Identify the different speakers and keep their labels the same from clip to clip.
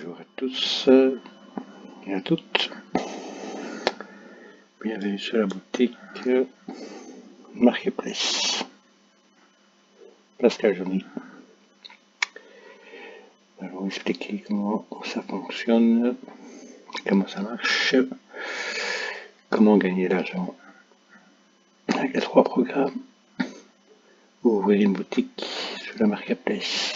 Speaker 1: Bonjour à tous et à toutes. Bienvenue sur la boutique Marketplace. Pascal Johnny. Je vais vous expliquer comment ça fonctionne, comment ça marche, comment gagner de l'argent avec les 3 programmes. Vous ouvrez une boutique sur la Marketplace.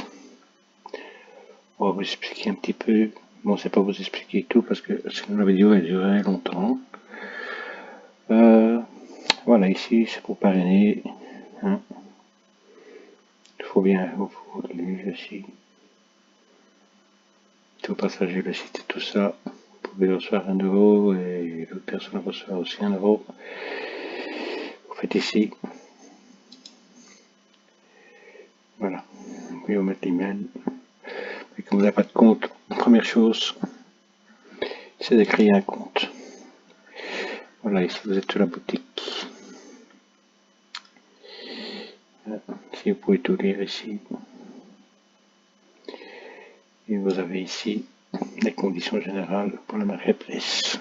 Speaker 1: On va vous expliquer un petit peu. Bon, c'est pas vous expliquer tout parce que sinon la vidéo elle durerait longtemps. Voilà, ici c'est pour parrainer. Hein. Il faut bien vous lire ici. Il faut partager le site et tout ça. Vous pouvez recevoir 1 euro et l'autre personne reçoit aussi 1 euro. Vous faites ici. Voilà. Vous pouvez vous mettre l'email. Et comme vous n'avez pas de compte, première chose, c'est de créer un compte. Voilà, ici vous êtes sur la boutique. Ici vous pouvez tout lire ici. Et vous avez ici les conditions générales pour la Marketplace.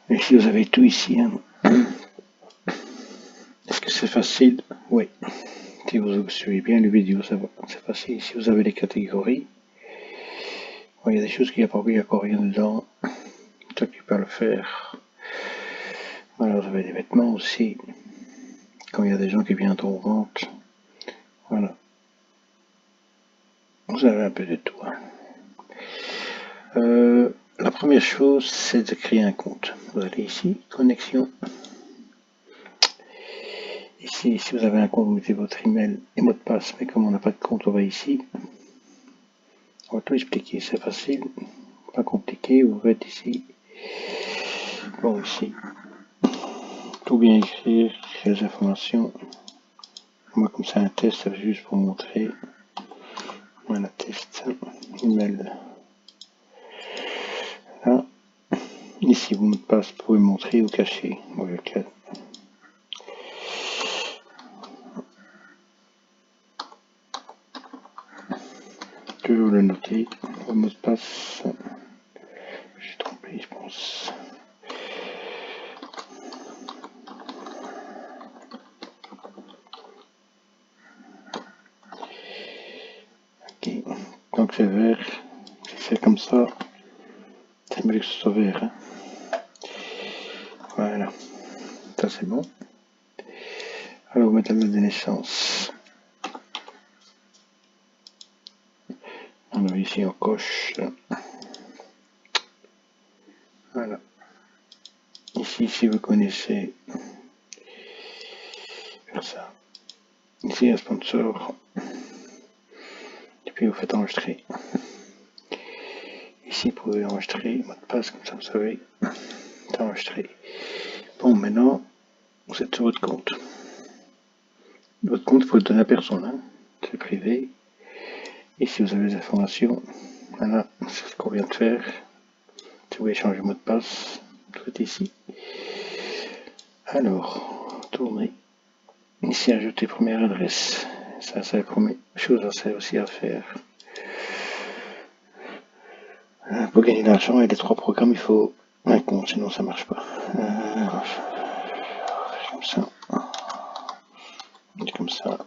Speaker 1: Ici vous avez tout ici. Hein. Est-ce que c'est facile? Oui. Si vous suivez bien les vidéos, c'est facile. Ici vous avez les catégories. Bon, il y a des choses qu'il n'y a pas encore rien dedans. Toi qui peux le faire. Voilà, vous avez des vêtements aussi. Quand il y a des gens qui viennent en vente. Voilà. Vous avez un peu de tout. Hein. La première chose, c'est de créer un compte. Vous allez ici, connexion. Ici, si vous avez un compte, vous mettez votre email et mot de passe. Mais comme on n'a pas de compte, on va ici. On va tout expliquer, c'est facile. Pas compliqué, vous faites ici. Bon, ici. Tout bien écrire, les informations. Moi, comme c'est un test, c'est juste pour montrer. Voilà, test. Email. Là. Ici, vous mot de passe, vous pouvez montrer ou cacher. Moi, je le cache. Toujours le noter. Le mot de passe. J'ai trompé, je pense. Ok. Donc c'est vert. Si c'est comme ça, c'est mieux que ce soit vert. Hein. Voilà. Ça c'est bon. Alors vous mettez la date de naissance. Alors ici on coche. Voilà. Ici, si vous connaissez, faire ça. Ici un sponsor. Et puis vous faites enregistrer. Ici vous pouvez enregistrer, mot de passe, comme ça vous savez. C'est enregistré. Bon, maintenant, vous êtes sur votre compte. Votre compte, il faut le donner à personne. Hein. C'est privé. Ici, vous avez les informations. Voilà, c'est ce qu'on vient de faire. Si vous voulez changer le mot de passe, tout est ici. Alors, tournez. Ici, ajouter première adresse. Ça, c'est la première chose aussi à faire. Pour gagner de l'argent et les 3 programmes, il faut un compte, sinon ça marche pas. Comme ça. Et comme ça.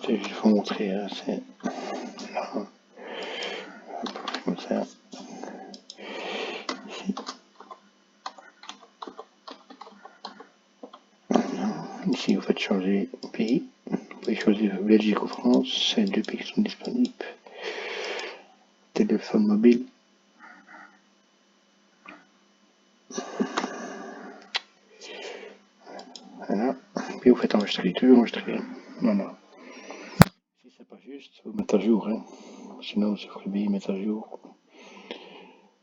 Speaker 1: C'est juste pour montrer, hein, c'est là. Comme ça. Ici. Ici, vous faites changer pays. Vous pouvez choisir Belgique ou France. C'est les 2 pays qui sont disponibles. Téléphone mobile. Voilà. Puis vous faites enregistrer, toujours enregistrer. Voilà. Si c'est pas juste, vous mettez à jour. Hein. Sinon, ce freebie met à jour.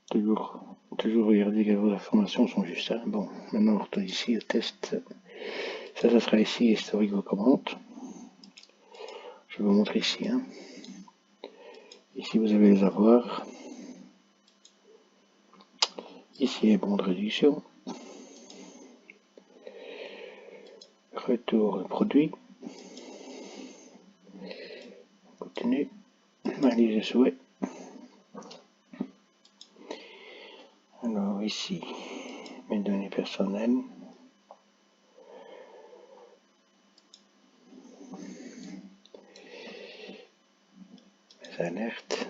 Speaker 1: Toujours regarder que vos informations sont justes. Hein. Bon, maintenant on retourne ici, le test. Ça sera ici, historique vos commandes. Je vais vous montrer ici. Hein. Ici, vous avez les avoirs. Ici, les bons de réduction. Retour produit. continue. Analyse de souhait. Alors ici, mes données personnelles. Mes alertes.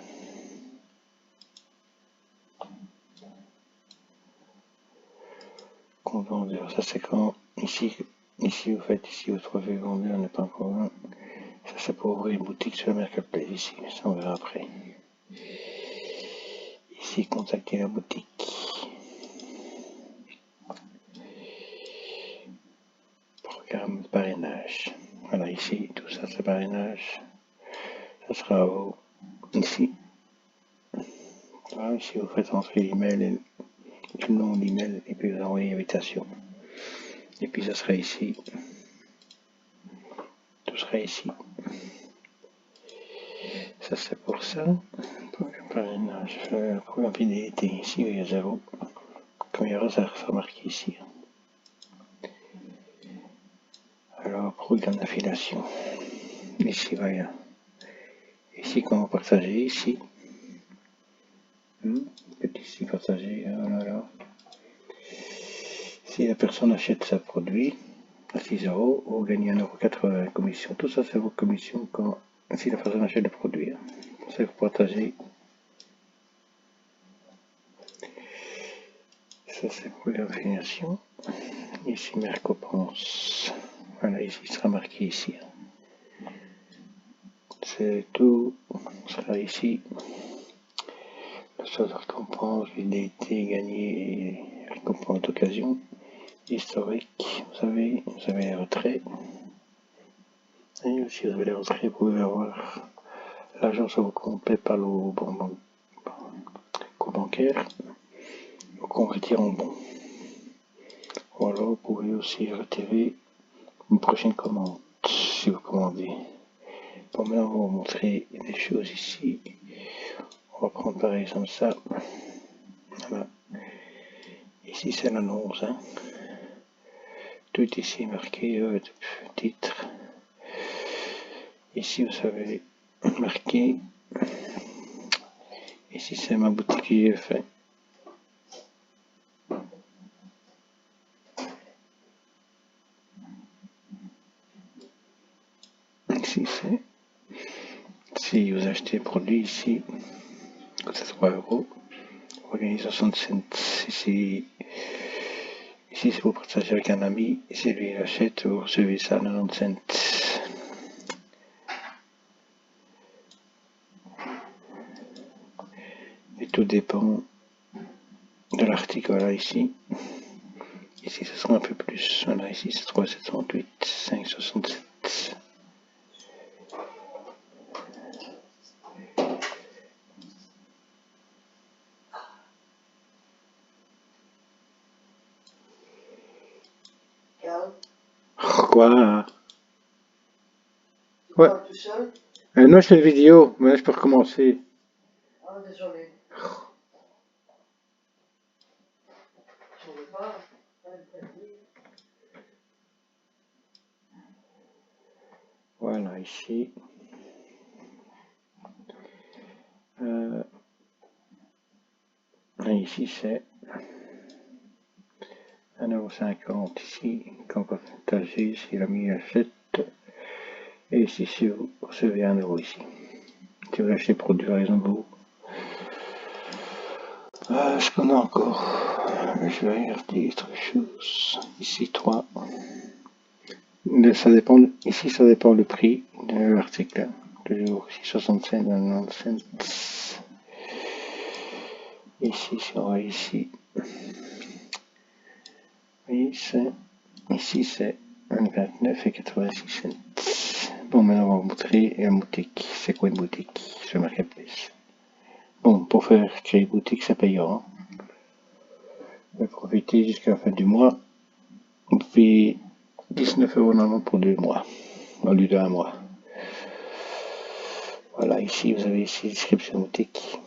Speaker 1: Compte vendeur, ça c'est quand ici vous faites ici vous trouvez vendeur n'est pas encore là. Ça c'est pour ouvrir une boutique sur le marketplace ici, ça on verra après. Ici contacter la boutique. Programme de parrainage. Voilà ici, tout ça c'est parrainage. Ça sera ici. Voilà, ici vous faites entrer l'email et le nom de l'email et puis vous envoyez l'invitation. Et puis ça sera ici. Tout sera ici. Ça c'est pour ça. Parrainage, programme fidélité. Ici il y a 0. Comme il y aura, ça sera marqué ici. Alors, programme d'affiliation. Ici, voilà. Ici, comment partager, ici. Ici, partager, voilà. Si la personne achète sa produit à 6 €, vous gagnez 1,80 € commission. Tout ça, c'est vos commissions quand, si la personne achète le produit. Ça, vous partagez. Ça, c'est programme d'affiliation. Ici, mes récompenses. Voilà, ici, il sera marqué ici. C'est tout. Sera ici. Le solde de récompense, fidélité, gagné, récompense d'occasion. Historique, vous avez les retraits. Et si vous avez les retraits, vous pouvez avoir l'argent sur vos comptes PayPal ou compte bancaire. Vous convertir en bon. Ou alors vous pouvez aussi retirer une prochaine commande si vous commandez. Bon, maintenant, on va vous montrer des choses ici. On va prendre par exemple ça. Voilà. Ici, c'est l'annonce. Tout ici marqué titre. Ici, vous savez marquer. Ici, c'est ma boutique que j'ai fait. Ici, c'est. Si vous achetez un produit ici, coûte 3 €. Vous gagnez 60 cents. Ici, c'est pour partager avec un ami. Si lui il achète, vous recevez ça à 90 cents. Et tout dépend de l'article. Voilà, ici. Ici, ce sera un peu plus. Voilà, ici, c'est 3,738, 5,67. Quoi? Ouais. Tout seul? Non, je fais une vidéo, mais là, je peux recommencer. Ah, désolé. Je ne veux pas. Voilà, ici. Ici, c'est 1,50 € ici, quand vous partagez, si l'ami achète. Et ici, si vous recevez 1 € ici. Si vous achetez produit, par exemple, vous. Ce qu'on a encore. Je vais regarder autre chose. Ici, 3. Ça dépend, ici, ça dépend du prix de l'article. Toujours ici, 65, 90 cents. Ici, si on va ici. Oui, ici, c'est 1,29 € et 86 cents. Bon, maintenant, on va vous montrer la boutique. C'est quoi une boutique sur Marketplace? Bon, pour faire créer une boutique, c'est payant. Vous profitez jusqu'à la fin du mois. Vous payez 19,90 € pour 2 mois, au lieu de 1 mois. Voilà, ici, vous avez ici description boutique.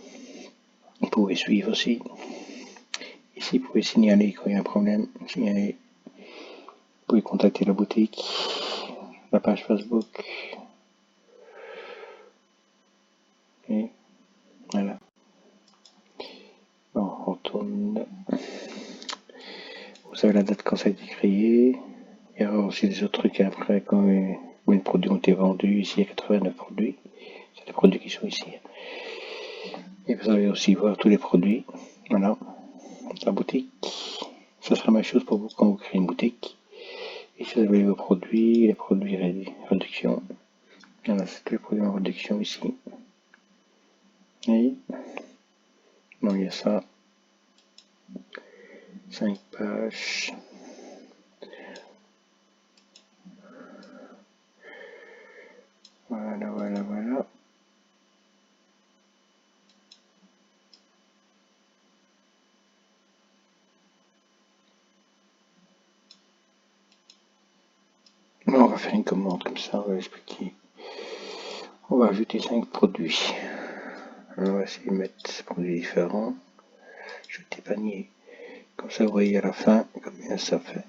Speaker 1: Vous pouvez suivre aussi. Ici, vous pouvez signaler quand il y a un problème. Signaler. Vous pouvez contacter la boutique, la page Facebook. Et voilà. Bon, on retourne. Vous avez la date quand ça a été créé. Il y aura aussi des autres trucs après, quand les produits ont été vendus. Ici, il y a 89 produits. C'est les produits qui sont ici. Et vous allez aussi voir tous les produits. Voilà, la boutique. Ça sera la même chose pour vous quand vous créez une boutique. Ici, vous avez vos produits, les produits réduction. Voilà, c'est tous les produits en réduction ici. Et bon, il y a ça. 5 pages. Voilà, voilà, voilà. Bon, on va faire une commande comme ça, on va expliquer. On va ajouter 5 produits. On va essayer de mettre ces produits différents. Ajouter panier. Comme ça, vous voyez à la fin combien ça fait.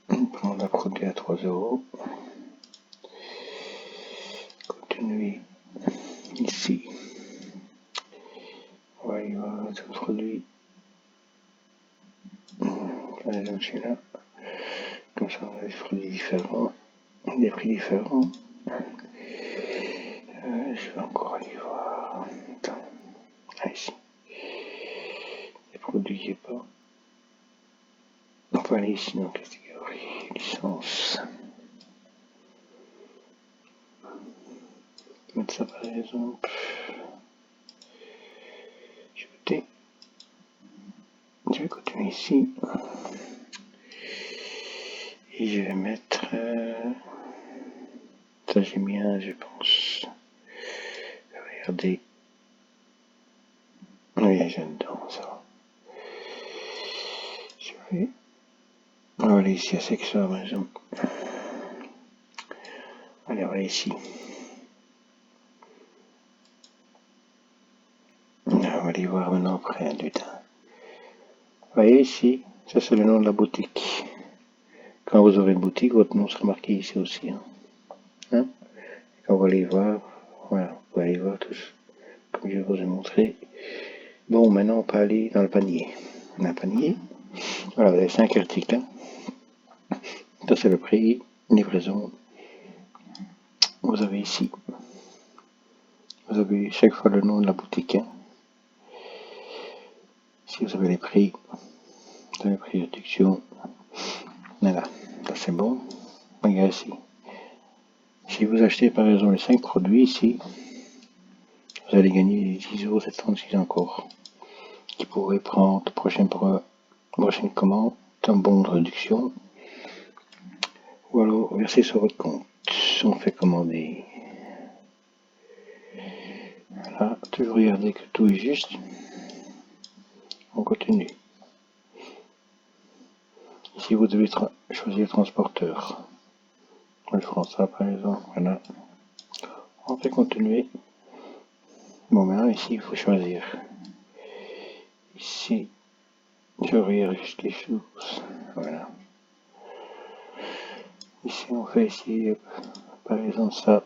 Speaker 1: On prend la produit à 3 €. Continuer ici. On va y voir ce produit. Celui-là. Comme ça, on a des produits différents, des prix différents. Je vais encore aller voir. Attends. Ah, ici. Les produits que j'ai pas. On va aller ici dans la catégorie licence. Mettre ça par exemple. Je vais continuer ici. Et je vais mettre. Ça, j'ai mis un, je pense. Regardez. Oui, j'ai dedans, ça va. Je vais. On va aller ici à section par exemple. Allez, on va aller ici. On va aller voir maintenant après un lutin. Vous voyez ici, ça c'est le nom de la boutique. Quand vous aurez une boutique, votre nom sera marqué ici aussi. Hein? Quand vous allez voir, voilà, vous pouvez aller voir tous, comme je vous ai montré. Bon, maintenant on peut aller dans le panier. On a un panier. Voilà, vous avez 5 articles. Hein? Ça c'est le prix, livraison. Vous avez ici. Vous avez chaque fois le nom de la boutique. Hein? Si vous avez les prix, vous avez les prix de réduction. Voilà, ça c'est bon. Regardez ici. Si vous achetez par exemple les 5 produits ici, vous allez gagner 10,76 € encore, qui pourrait prendre prochaine commande un bon de réduction, ou alors verser sur votre compte. On fait commander. Voilà, toujours regarder que tout est juste. On continue. Ici, vous devez choisir le transporteur. Le français, par exemple. Voilà. On fait continuer. Bon, maintenant, ici, il faut choisir. Ici, je regarde juste les choses. Voilà. Ici, on fait ici, par exemple, ça.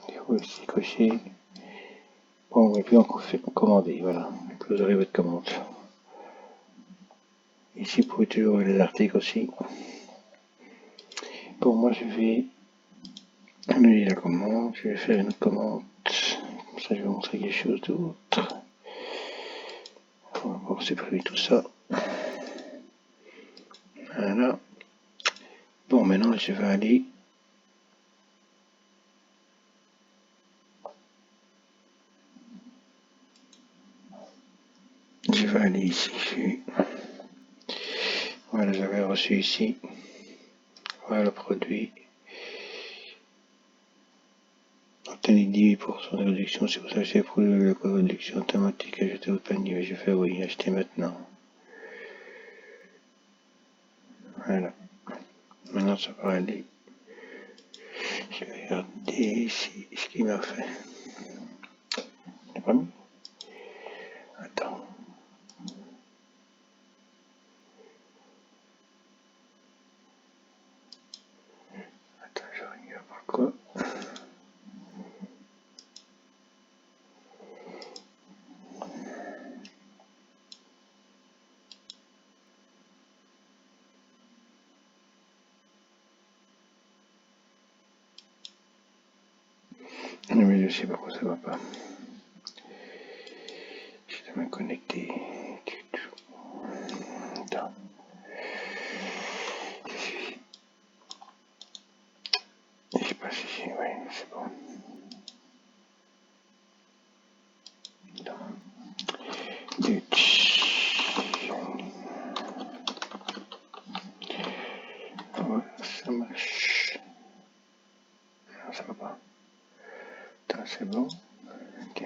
Speaker 1: Il faut ici cocher. Bon, et puis on fait commander. Voilà. Et puis vous aurez votre commande. Ici, vous pouvez toujours voir les articles aussi. Bon, moi, je vais annuler la commande. Je vais faire une autre commande. Comme ça, je vais vous montrer quelque chose d'autre. On va pouvoir supprimer tout ça. Voilà. Bon, maintenant, je vais aller. Je vais aller ici. Voilà, j'avais reçu ici. Voilà le produit. Obtenez 18% de réduction si vous achetez pour le code de réduction automatique ajouté au panier. Je fais oui, acheter maintenant. Voilà. Maintenant, ça va aller. Je vais regarder ici ce qu'il m'a fait. C'est pas mis? Attends. je sais pas pourquoi ça va pas. Je dois me connecter. Attends. Je passe ici, oui, c'est bon. Ouais, ça marche. Non, ça va pas. Attends, c'est bon. Ok.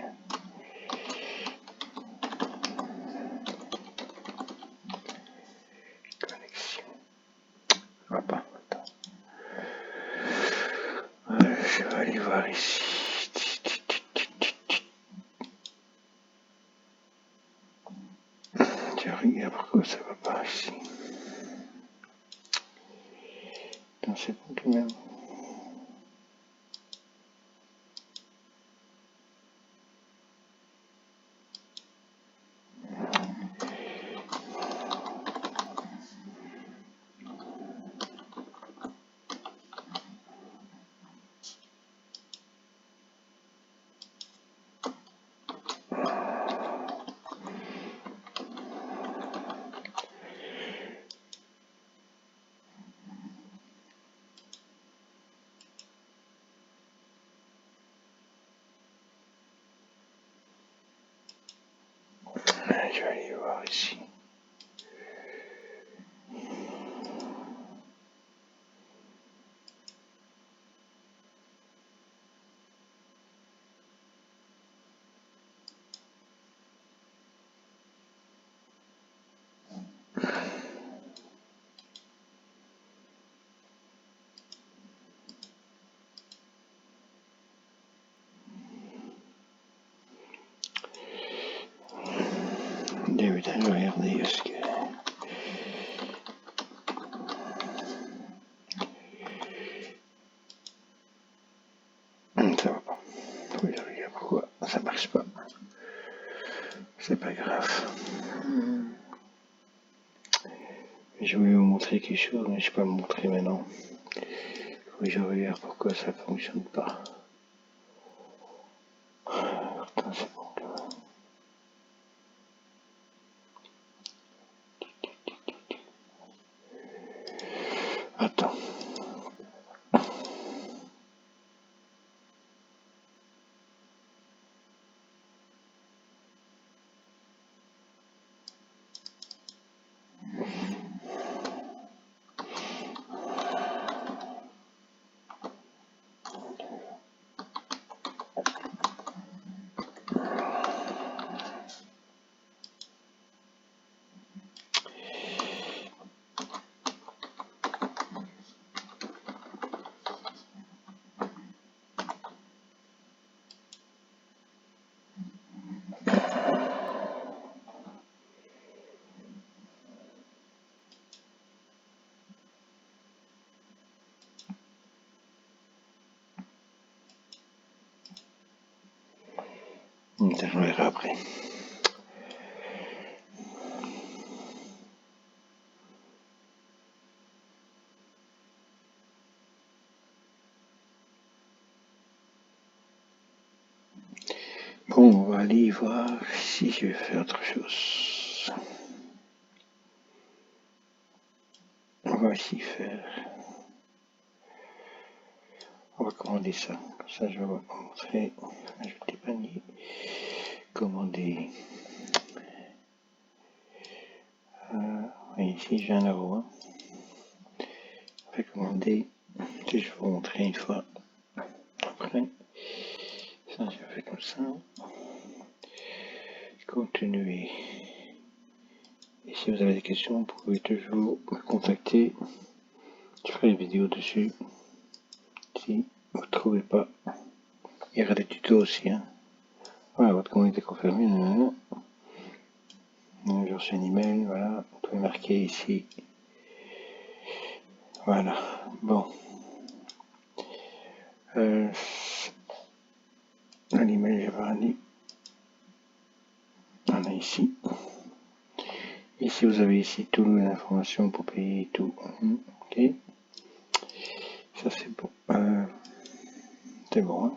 Speaker 1: Connexion. Ça va pas. Attends. Voilà, je vais aller voir ici. Tiens, regarde pourquoi ça va pas ici. Attends, c'est bon quand même. Je vais aller voir ici. Putain, je vais regarder ce que... Ça va pas. Oui, je regarde pourquoi ça marche pas. C'est pas grave. Je voulais vous montrer quelque chose, mais je ne peux pas le montrer maintenant. Oui, je regarde pourquoi ça fonctionne pas. Putain, c'est bon quand même. Attends. Je verrai après. Bon, on va aller voir si je vais faire autre chose. On va ici faire... On va commander ça. Comme ça, je vais vous montrer. Ajouter panier. Commander. Ici, j'ai 1 €. Hein. On va commander. Si je vais vous montrer une fois. Après, ça, je fais comme ça. Continuer. Et si vous avez des questions, vous pouvez toujours me contacter. Je ferai des vidéos dessus. Si vous ne trouvez pas, il y aura des tutos aussi. Hein. Voilà, votre commande est confirmée. J'ai reçu un email, voilà. Vous pouvez marquer ici. Voilà, bon. L'email, j'ai pas dit. On a ici. Ici, vous avez ici toutes les informations pour payer et tout. Ok. Ça, c'est bon. C'est bon. Hein.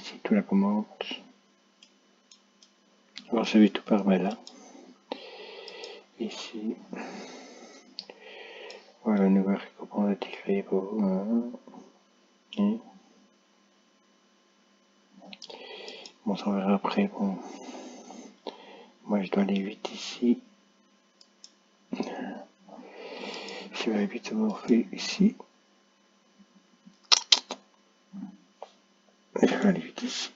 Speaker 1: ici toute la commande. Alors je vais tout par là. Ici. Voilà, nouvelle commande a été créée pour vous. Et bon, ça on verra après. Bon. Moi je dois aller vite ici. Je vais vite avoir fait ici. Je vais aller vite ici.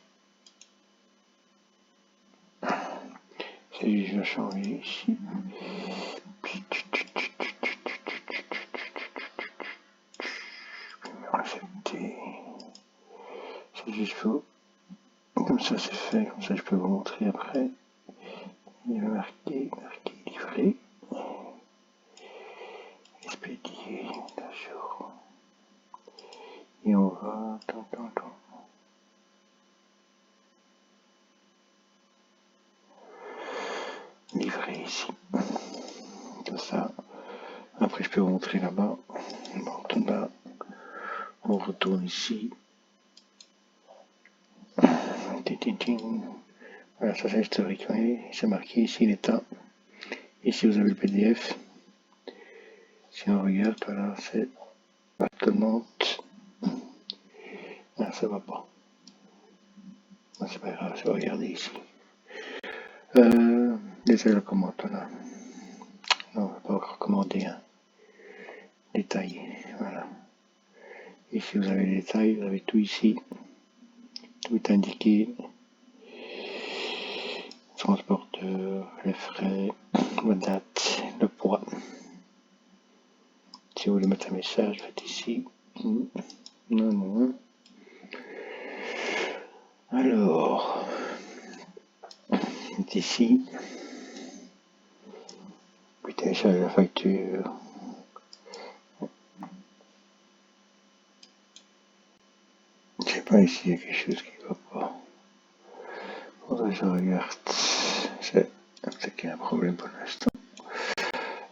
Speaker 1: C'est juste je vais changer ici. Accepter. C'est juste faux. Comme ça c'est fait, comme ça je peux vous montrer après. Il va marquer, livré. Expédier, jour. Et on va, livrer ici. Comme ça. Après je peux vous montrer là-bas. Bon, tout bas. On retourne ici. Voilà, ça c'est historique. C'est marqué ici l'état. Ici vous avez le PDF. Si on regarde, voilà, c'est pas de commande. Ah, ça va pas. Ah, c'est pas grave, je vais regarder ici. Déjà la commande, voilà. Non, on va pas encore commander. Hein. Détail, voilà. Ici vous avez les détails, vous avez tout ici. Tout est indiqué. Transporteur, les frais, la date, le poids. Si vous voulez mettre un message, faites ici. Non. Alors, ici. Puis télécharger la facture. Je sais pas, ici il y a quelque chose qui ne va pas. Faudrait que je regarde. C'est qu'il y a un problème pour l'instant.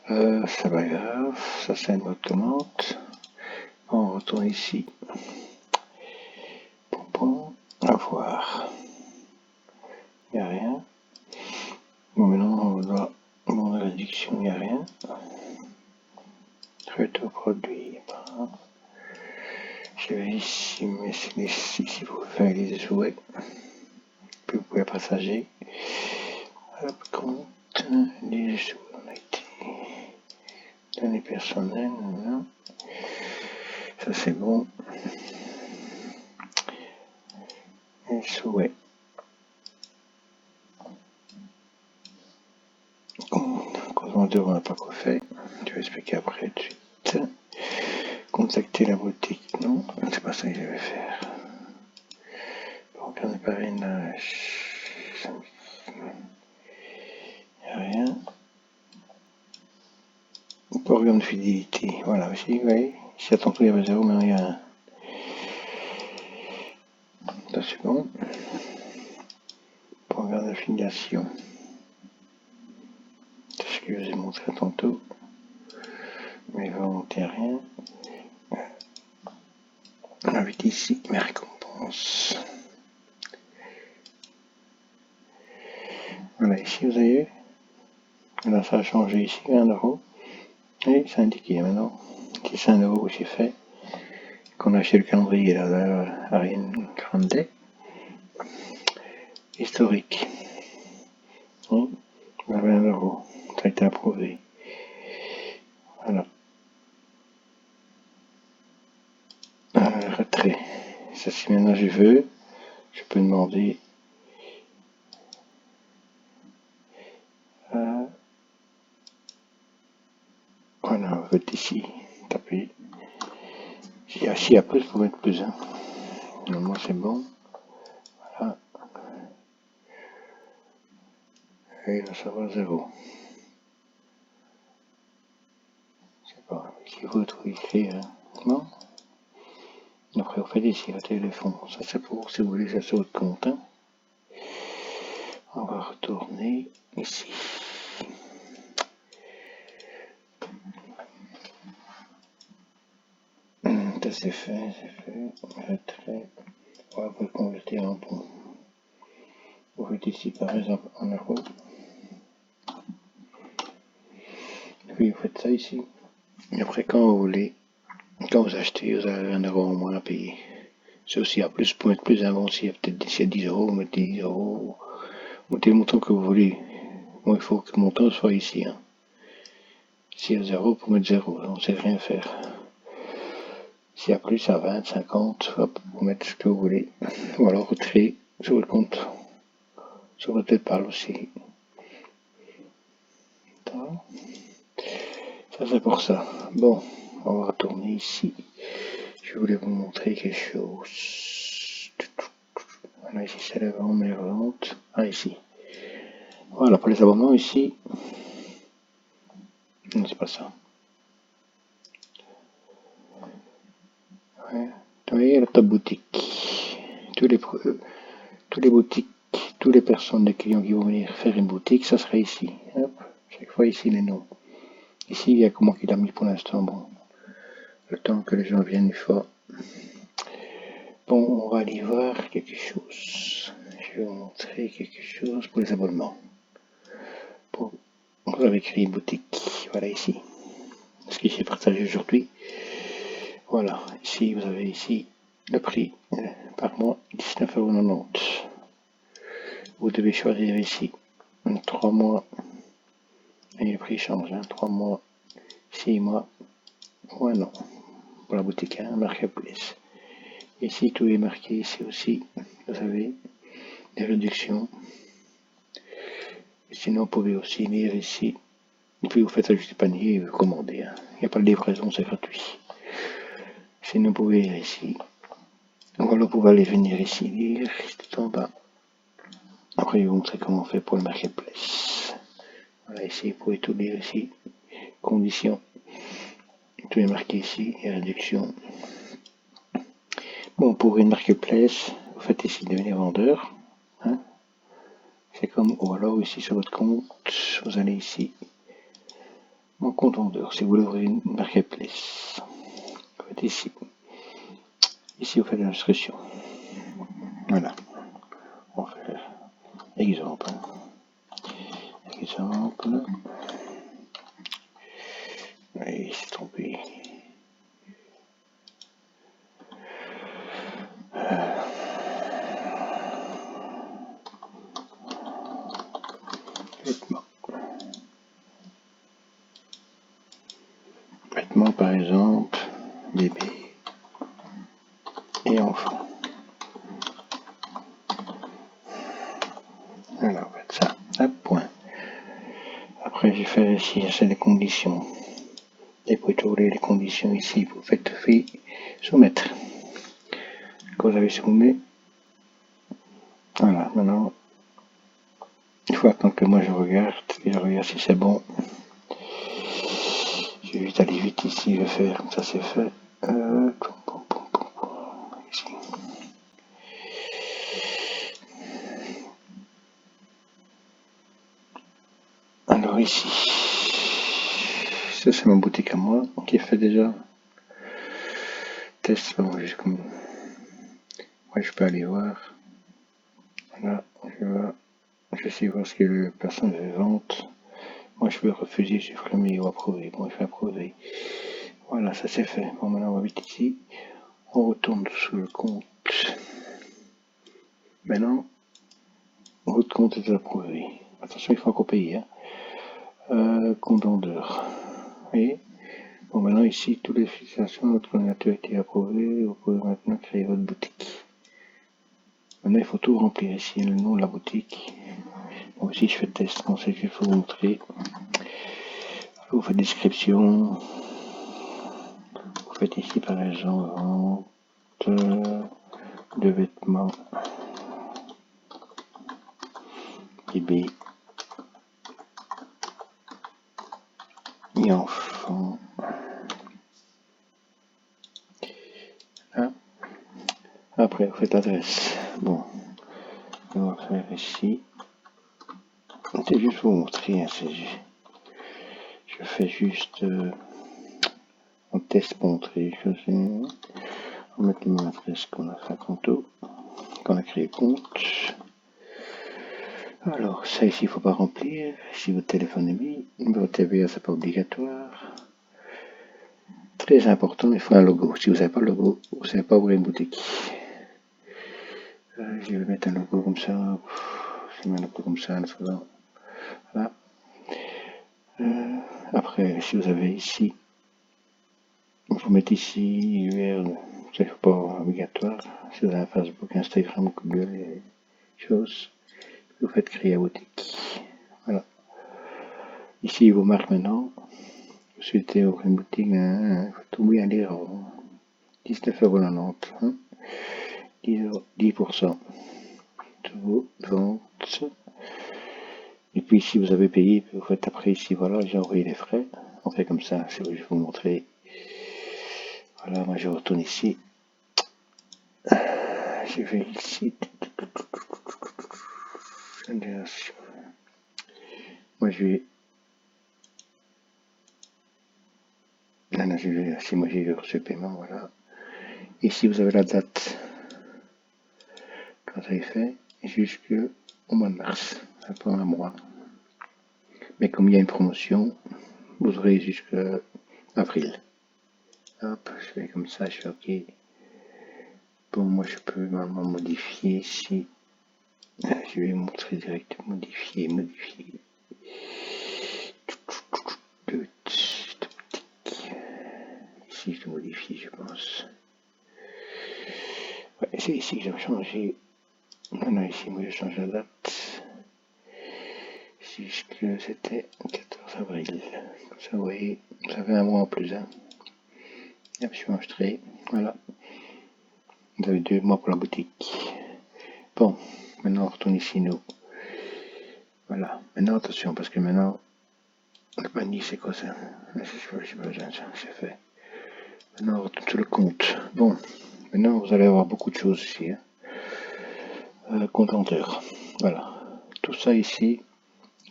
Speaker 1: C'est pas grave, ça c'est une autre commande. On retourne ici. Bon, à voir. Il n'y a rien. Bon, maintenant on doit. Bon, la réduction, il n'y a rien. Retour produit. Je vais ici, mais ici vous pouvez faire les jouets. Puis vous pouvez partager. Hop, compte. Les jouets, on a été. Données personnelles, non. Ça c'est bon. Les souhaits. Consommateur, on n'a pas quoi fait. Je vais expliquer après tout de suite. Contacter la boutique. Non, c'est pas ça que je vais faire. Regarder parrainage. Il n'y a rien. Programme de fidélité. Voilà, ici, vous voyez. Ici, à tantôt, il y avait 0, mais il y a un. 2 secondes. Programme d'affiliation. C'est ce que je vous ai montré tantôt. Mais vente, il n'y a rien. Avec ici, mes récompenses. Voilà, ici, vous avez vu. Là, ça a changé ici, 1 euro. Et c'est indiqué maintenant. C'est 5 euros que j'ai fait. Qu'on a acheté le calendrier là, de Ariane Grande. Historique. Et 20 euros. Ça a été approuvé. Voilà. Retrait. Ça, si maintenant je veux, je peux demander. Voilà, vous faites ici. Tapez. Si après, il faut mettre plus. Hein. Normalement, c'est bon. Voilà. Et là, ça va 0. Je sais pas. S'il faut tout écrire. Non. Après, vous faites ici, le téléphone. Ça, c'est pour si vous voulez ça sur votre compte. Hein. On va retourner ici. Ça c'est fait. Retrait. On va le convertir en points. Vous faites ici par exemple en euros. Puis vous faites ça ici. Et après, quand vous voulez, quand vous achetez, vous avez 1 € en moins à payer. C'est aussi à plus, vous pouvez mettre plus d'un bon. S'il y a peut-être 10 €, vous mettez 10 €. Vous mettez le montant que vous voulez. Bon, il faut que le montant soit ici. Hein. S'il y a 0, pour mettre 0, on ne sait rien faire. S'il y a plus à 20, 50, hop, vous mettez ce que vous voulez. Ou alors retrait sur votre compte. Sur votre PayPal aussi. Ça c'est pour ça. Bon, on va retourner ici. Je voulais vous montrer quelque chose. Voilà, ici c'est les ventes, mes ventes. Ah, ici. Voilà, pour les abonnements ici. Non, c'est pas ça. Ouais. Vous voyez la top boutique. Tous les boutiques, toutes les personnes, les clients qui vont venir faire une boutique, ça sera ici. Hop. Chaque fois ici les noms. Ici, il y a comment qu'il a mis pour l'instant. Bon, le temps que les gens viennent une fois. Bon, on va aller voir quelque chose. Je vais vous montrer quelque chose pour les abonnements. Vous avez créé une boutique. Voilà ici. Ce qui s'est partagé aujourd'hui. Voilà. Ici, vous avez ici le prix par mois, 19,90 €. Vous devez choisir ici 3 mois. Et le prix change. 3 mois, 6 mois. Ou un an. Pour la boutique, Marketplace. Ici, tout est marqué. Ici aussi, vous avez des réductions. Et sinon, vous pouvez aussi lire ici. Et puis, vous faites ajouter le panier et vous commandez. Il n'y a pas de livraison, c'est gratuit. Sinon, vous pouvez lire ici. Voilà, vous pouvez aller venir ici lire, tout en bas. Après, je vais vous montrer comment on fait pour le Marketplace. Voilà, ici, vous pouvez tout lire ici. Conditions. Tout est marqué ici, et réduction. Bon, pour une Marketplace, vous faites ici devenir vendeur. Hein. C'est comme, ou alors ici sur votre compte, vous allez ici, mon compte vendeur, si vous voulez ouvrir une Marketplace. Vous faites ici. Ici, vous faites l'inscription. Voilà. On fait exemple. Exemple. Oui, c'est trompé. Vêtements. Vêtements, par exemple, bébé et enfant. Alors, on fait ça. Un point. Après, je vais faire ici, c'est les conditions. Et pour trouver les conditions ici, vous faites soumettre. Quand vous avez soumis, voilà, maintenant, il faut attendre que moi je regarde, et je regarde si c'est bon. Je vais juste aller vite ici, je vais faire, comme ça c'est fait. Ici. Alors ici, ça c'est ma boutique à moi, qui est fait déjà. Test, bon, juste comme... Ouais, je peux aller voir. Là, je sais voir ce que la personne veut vendre. Moi, je peux refuser, supprimer ou approuver. Bon, je vais approuver. Voilà, ça c'est fait. Bon, maintenant, on va vite ici. On retourne sur le compte. Maintenant, votre compte est approuvé. Attention, il faut encore payer. Compte vendeur. Et bon, maintenant, ici, toutes les fixations, votre ordinateur a été approuvé. Vous pouvez maintenant créer votre boutique. Maintenant, il faut tout remplir ici, le nom de la boutique. Bon, ici, je fais test, comme c'est qu'il faut vous montrer. Vous faites description. Vous faites ici, par exemple, vente de vêtements bébé et enfant. Là. Après, vous faites l'adresse. Bon, on va faire ici. C'est juste pour vous montrer. Je fais juste un test pour montrer. On va mettre l'adresse qu'on a fait tantôt. qu'on a créé le compte. Alors, ça ici, il ne faut pas remplir. Ici, votre téléphone est mis. Numéro de TVA, c'est pas obligatoire. Très important, il faut un logo. Si vous n'avez pas le logo, vous ne savez pas ouvrir une boutique. Je vais mettre un logo comme ça. Je mets un logo comme ça, voilà. Après, si vous avez ici, vous mettez ici, c'est pas obligatoire. Si vous avez un Facebook, Instagram, Google et choses, vous faites créer la boutique. Voilà. Ici, il vous marque maintenant. Vous souhaitez ouvrir une boutique, il faut tout bien lire. 19,90 €. Hein, 10% de vos ventes. Et puis ici vous avez payé, vous faites après ici, voilà, j'ai envoyé les frais. On fait comme ça, je vais vous montrer. Voilà, moi je retourne ici. Je vais ici. Moi je vais. Non, je vais. Si moi j'ai reçu le paiement, voilà. Ici vous avez la date. Quand ça est fait, jusqu'au mois de mars. Ça prend un mois. Mais comme il y a une promotion, vous aurez jusqu'à avril. Hop, je fais comme ça, je fais OK. Bon, moi je peux normalement modifier ici. Je vais montrer directement modifier. Ici je modifie, je pense. Ouais, c'est ici que je vais changer. Non, ici moi je change la date. Jusque c'était 14 avril. Comme ça, vous voyez, vous avez un mois en plus. Hein. Hop, je vais enregistrer. Voilà. Vous avez 2 mois pour la boutique. Bon, maintenant on retourne ici, nous. Voilà. Maintenant, attention, parce que maintenant, le panier, c'est quoi ça? J'ai pas besoin de ça, c'est fait. Maintenant, on retourne sur le compte. Bon, maintenant, vous allez avoir beaucoup de choses ici. Hein. Contenteur. Voilà. Tout ça ici,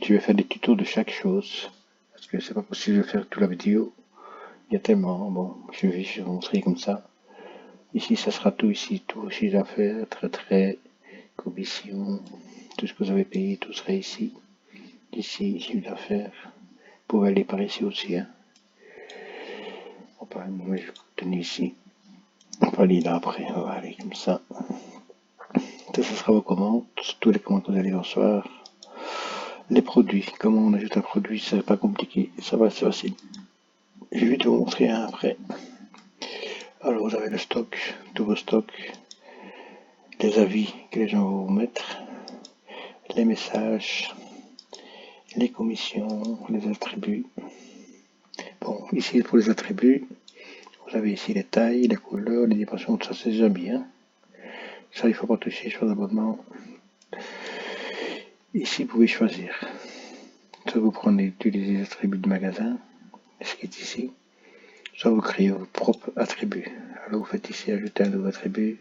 Speaker 1: je vais faire des tutos de chaque chose. Parce que c'est pas possible de faire toute la vidéo. Il y a tellement. Bon, je vais vous montrer comme ça. Ici, ça sera tout ici, tout chiffre d'affaires, très, commission, tout ce que vous avez payé, tout sera ici. Ici, chiffre d'affaires. Vous pouvez aller par ici aussi. Hein. Moi, je vais tenir ici. On va aller là après. On va aller comme ça. Ça, ce sera vos commandes, tous les commandes que vous allez recevoir. Les produits, comment on ajoute un produit, c'est pas compliqué, ça va, c'est facile. Je vais te montrer un après. Alors, vous avez le stock, tous vos stocks, les avis que les gens vont vous mettre, les messages, les commissions, les attributs. Bon, ici pour les attributs, vous avez ici les tailles, les couleurs, les dimensions, tout ça c'est déjà bien. Ça, il ne faut pas toucher sur l'abonnement. Ici, vous pouvez choisir. Soit vous prenez, utilisez les attributs de magasin, ce qui est ici, soit vous créez vos propres attributs. Alors vous faites ici ajouter un nouveau attribut,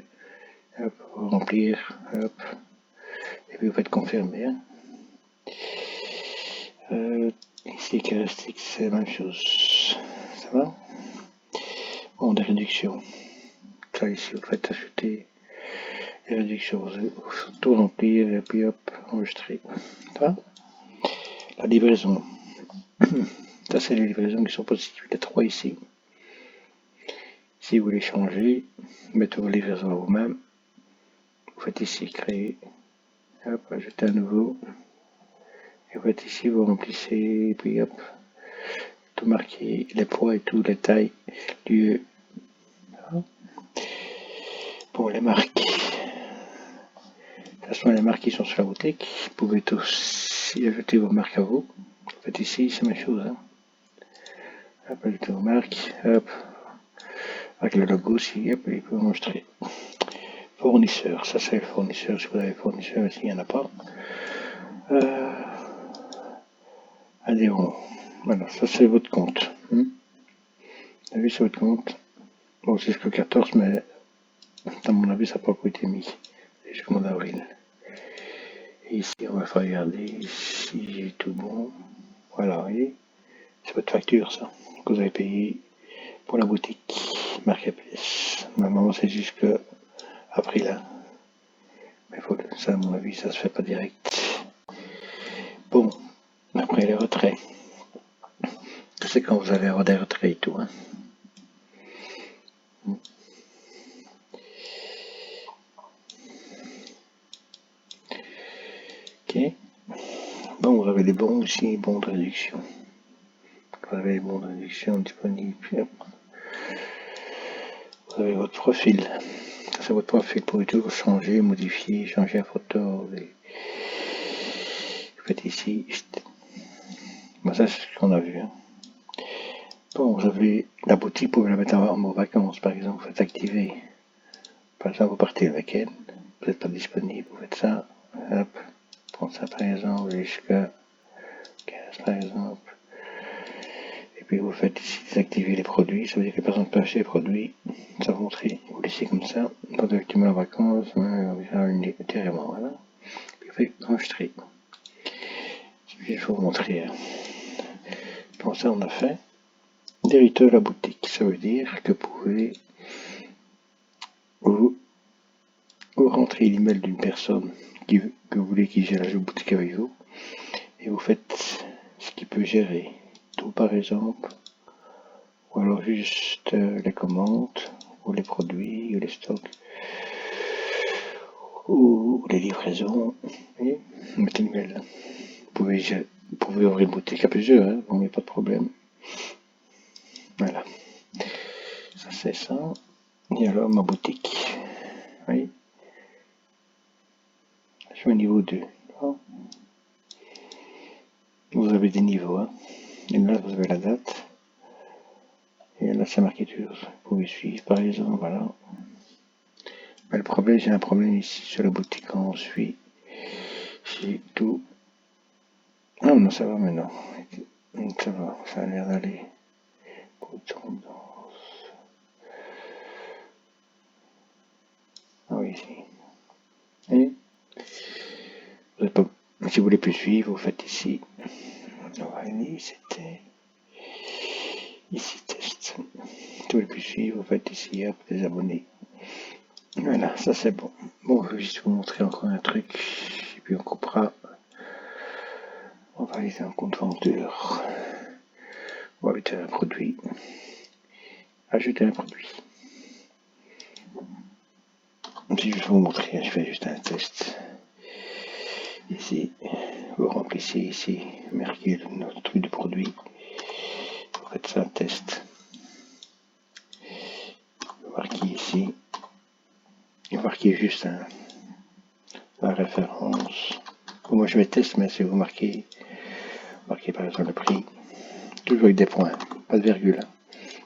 Speaker 1: hop, remplir, hop, et puis vous faites confirmer. Hein. Ici, caractéristiques, c'est la même chose. Ça va? Bon, des réductions. Ça ici, vous faites ajouter les réductions, vous tout remplir, et puis hop, enregistrer. Ça va? La livraison. Ça, c'est les livraisons qui sont possibles. Il y a 3 ici. Si vous voulez changer, mettez vos livraisons vous-même. Vous faites ici créer. Hop, ajoutez un nouveau. Et vous faites ici, vous remplissez, et puis hop, tout marqué, les poids et tout, les tailles, lieu. Pour les marques. De toute façon, les marques qui sont sur la boutique, vous pouvez tous y ajouter vos marques à vous. Vous faites ici, c'est la même chose. Hein. Hop, ajoutez vos marques, hop, avec le logo aussi, hop, et vous enregistrer. Fournisseur, ça c'est le fournisseur, si vous avez fournisseur, ici il n'y en a pas. Adhérent, voilà, ça c'est votre compte. Vous avez vu, c'est votre compte. Bon, c'est jusqu'au 14, mais à mon avis, ça n'a pas encore été mis. C'est jusqu'au mois d'avril. Et ici, on va regarder si j'ai tout bon. Voilà, vous voyez, c'est votre facture, ça, que vous avez payé pour la boutique Marketplace. Normalement, c'est jusqu'à avril. Hein. Mais ça, à mon avis, ça se fait pas direct. Bon, après les retraits. C'est quand vous allez avoir des retraits et tout. Hein. Ok. Bon, vous avez les bons aussi, bons de réduction. Vous avez les bons de réduction disponibles. Vous avez votre profil. C'est votre profil. Vous pouvez toujours changer, modifier, changer la photo. Vous faites ici. Bon, ça, c'est ce qu'on a vu. Hein. Bon, vous avez la boutique, vous pouvez la mettre en vacances, par exemple. Vous faites activer. Par exemple, vous partez le week-end. Vous n'êtes pas disponible. Vous faites ça. Hop. Prendre ça, par exemple, jusqu'à 15, par exemple. Et puis vous faites ici désactiver les produits, ça veut dire que personne ne peut acheter les produits, ça va montrer, vous laissez comme ça, pendant que tu mets en vacances, ultérieurement, voilà. Puis vous faites enregistrer. Il faut vous montrer. Bon, ça on a fait. Directeur de la boutique, ça veut dire que vous pouvez vous rentrer l'email d'une personne que vous voulez qu'il gère la boutique avec vous, et vous faites ce qu'il peut gérer. Tout par exemple, ou alors juste les commandes, ou les produits, ou les stocks, ou les livraisons. Et mettez une mail. Vous pouvez ouvrir une boutique à plusieurs, hein, bon, il n'y a pas de problème. Voilà. Ça c'est ça. Et alors ma boutique. Oui. Je suis au niveau 2. Vous avez des niveaux. Hein. Et là vous avez la date. Et là c'est marqué toujours. Vous pouvez suivre par exemple. Voilà. Mais le problème, j'ai un problème ici sur la boutique quand on suit. J'ai tout. Ah non, ça va maintenant. Ça va, ça a l'air d'aller. Tendance. Ah oui, ici. Et vous pas... Si vous voulez plus suivre, vous faites ici. C'était. Ici, test. Si vous voulez plus suivre, vous faites ici, hop, des abonnés. Voilà, ça c'est bon. Bon, je vais juste vous montrer encore un truc. Et puis on coupera. On va aller dans le compte vendeur. On va ajouter un produit. Ajouter un produit. Si je vais vous montrer, je fais juste un test. Ici, vous remplissez ici, marquez notre truc de produit. Vous faites ça, test. Vous marquez ici. Vous marquez juste la référence. Moi je vais test, mais si vous marquez par exemple le prix, toujours avec des points, pas de virgule. Hein.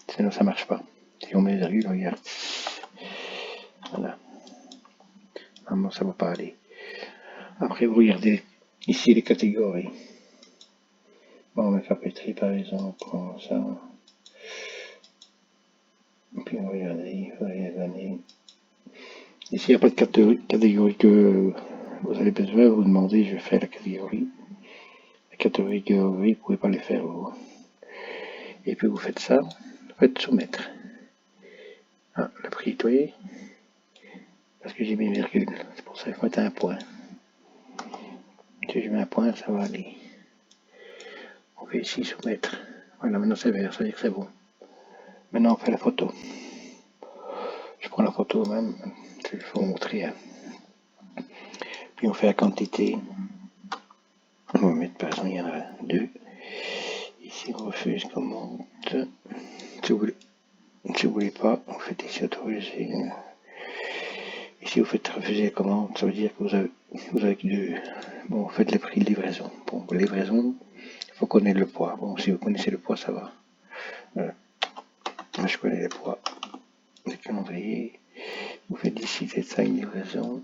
Speaker 1: Sinon ça marche pas. Si on met des virgules, regarde. Voilà. Normalement ça va pas aller. Après vous regardez ici les catégories. Bon, la papeterie par exemple, on prend ça. Et puis on va regarder. Ici il n'y a pas de catégorie que vous avez besoin, vous demandez, je fais la catégorie. La catégorie que vous ne pouvez pas les faire vous. Et puis vous faites ça, vous faites soumettre. Ah, le prix, vous voyez, parce que j'ai mis une virgule, c'est pour ça qu'il faut mettre un point. Si je mets un point, ça va aller. On fait ici soumettre. Voilà, maintenant c'est vert, ça veut dire que c'est bon. Maintenant on fait la photo. Je prends la photo même, il faut montrer. Hein. Puis on fait la quantité. On va mettre par exemple, il y en a 2. Ici on refuse commande. Si vous voulez pas, vous faites ici autoriser. Ici vous faites refuser la commande, ça veut dire que vous avez deux. Bon, vous faites les prix de livraison. Bon, pour livraison, il faut connaître le poids. Bon, si vous connaissez le poids, ça va. Voilà. Moi, je connais les poids. Le calendrier. Vous faites ici détail livraison.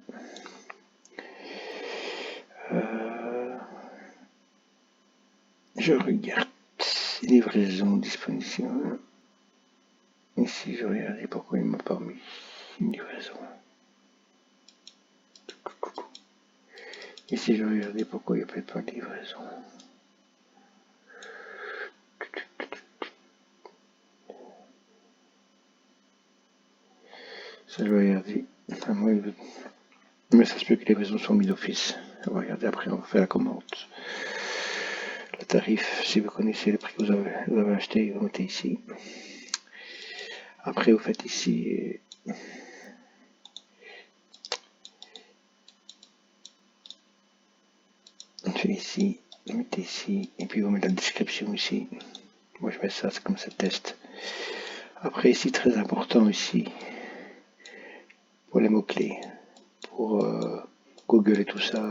Speaker 1: Je regarde livraison disponible. Ici, je regarde pourquoi il m'a pas mis une livraison. Ici, je regarde pourquoi il n'y a peut-être pas de livraison. Ça, je vais regarder. Mais ça se peut que les livraisons sont mises d'office. Regardez, après on fait la commande. Le tarif, si vous connaissez le prix que vous avez acheté, vous mettez ici. Après vous faites ici. On fait ici, vous mettez ici, et puis vous mettez la description ici. Moi je mets ça, c'est comme ça test. Après ici, très important ici, pour les mots-clés, pour Google et tout ça.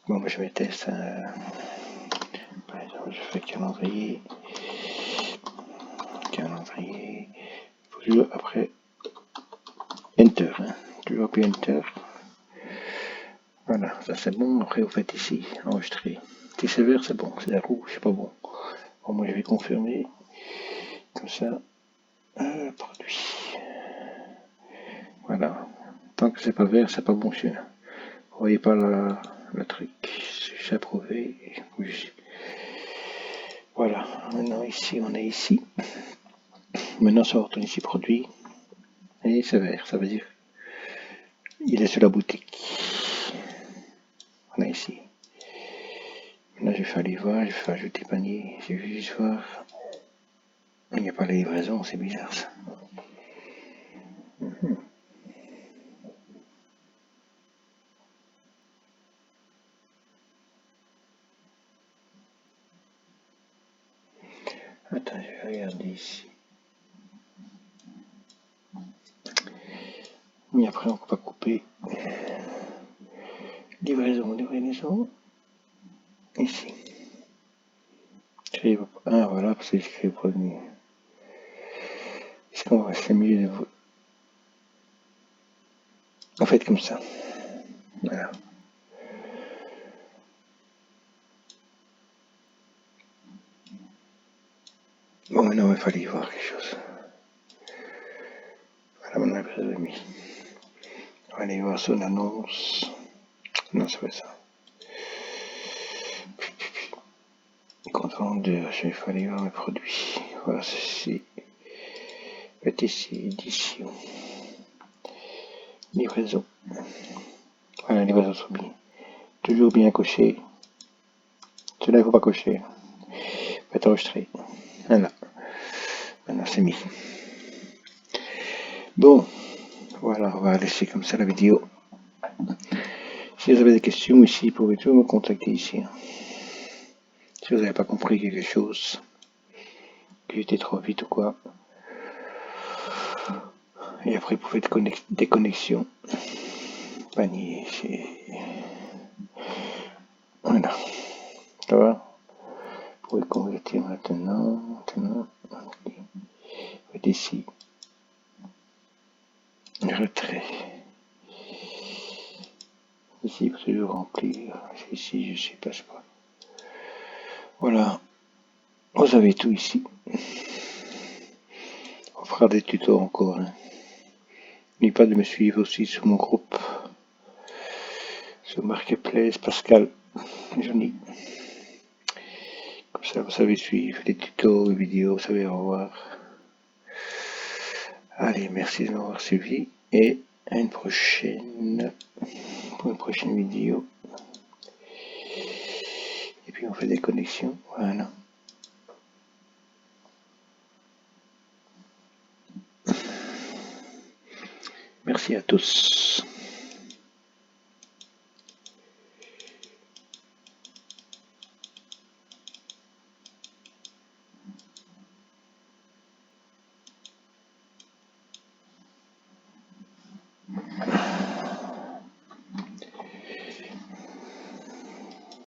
Speaker 1: Bon, moi je mets test. Par exemple, je fais calendrier. Calendrier. Faut toujours après Enter. Hein. Toujours appuyer Enter. Voilà, ça c'est bon. Après vous faites ici, enregistrer. Si c'est vert, c'est bon. C'est rouge, c'est pas bon. Bon, moi je vais confirmer. Comme ça. Produit. Voilà. Tant que c'est pas vert, c'est pas bon chien. Vous voyez pas le truc. J'ai approuvé. Oui. Voilà. Maintenant ici, on est ici. Maintenant ça retourne ici produit. Et c'est vert. Ça veut dire il est sur la boutique. Voilà ici. Maintenant je vais aller voir. Je vais ajouter panier. Je vais juste voir. Il n'y a pas la livraison. C'est bizarre ça. Attends, je vais regarder ici. Et après, on va couper. Livraison. Ici. Ah, voilà, parce que j'ai créé premier. Est-ce qu'on va se mieux de vous. En fait, comme ça. Voilà. Bon, maintenant, il fallait y voir quelque chose. Voilà, maintenant, je l'ai mis. On va aller voir son annonce. Non, c'est pas ça. Compte rendu, il fallait voir mes produits. Voilà, ceci. Faites ici, édition. Livraison. Voilà, livraison soumis. Toujours bien coché. Celui-là, il ne faut pas cocher. Faites enregistrer. Voilà. Maintenant, c'est mis. Bon. Voilà, on va laisser comme ça la vidéo. Si vous avez des questions ici, vous pouvez toujours me contacter ici. Si vous n'avez pas compris quelque chose, que j'étais trop vite ou quoi. Et après, vous faites des connexions. Panier, voilà. Ça va? Vous pouvez convertir maintenant. Okay. Faites ici. Retrait. Ici, il faut toujours remplir. Ici, je sais pas ce quoi. Voilà. Vous avez tout ici. On fera des tutos encore. Hein. N'oubliez pas de me suivre aussi sur mon groupe. Sur Marketplace, Pascal, Johnny. Comme ça, vous savez suivre les tutos, les vidéos, vous savez revoir. Allez, merci de m'avoir suivi et à une prochaine, pour une prochaine vidéo. Et puis on fait des connexions, voilà. Merci à tous.